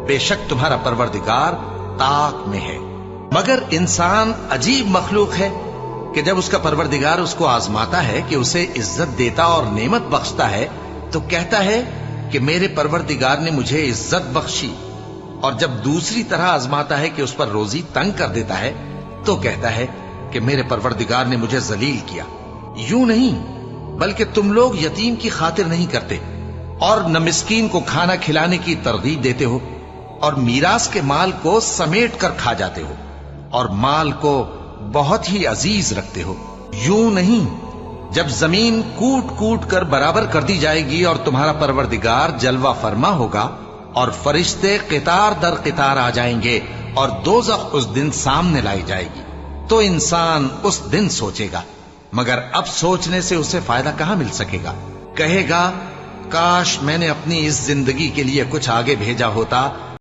بے شک تمہارا پروردگار طاق میں ہے۔ مگر انسان عجیب مخلوق ہے کہ جب اس کا پروردگار اس کو آزماتا ہے کہ اسے عزت دیتا اور نعمت بخشتا ہے تو کہتا ہے کہ میرے پروردگار نے مجھے عزت بخشی، اور جب دوسری طرح آزماتا ہے کہ اس پر روزی تنگ کر دیتا ہے تو کہتا ہے کہ میرے پروردگار نے مجھے ذلیل کیا۔ یوں نہیں، بلکہ تم لوگ یتیم کی خاطر نہیں کرتے اور نہ مسکین کو کھانا کھلانے کی ترغیب دیتے ہو، اور میراث کے مال کو سمیٹ کر کھا جاتے ہو اور مال کو بہت ہی عزیز رکھتے ہو۔ یوں نہیں، جب زمین کوٹ کوٹ کر برابر کر دی جائے گی اور تمہارا پروردگار جلوہ فرما ہوگا اور فرشتے قطار در قطار آ جائیں گے اور دوزخ اس دن سامنے لائی جائے گی، تو انسان اس دن سوچے گا، مگر اب سوچنے سے اسے فائدہ کہاں مل سکے گا؟ کہے گا کاش میں نے اپنی اس زندگی کے لیے کچھ آگے بھیجا ہوتا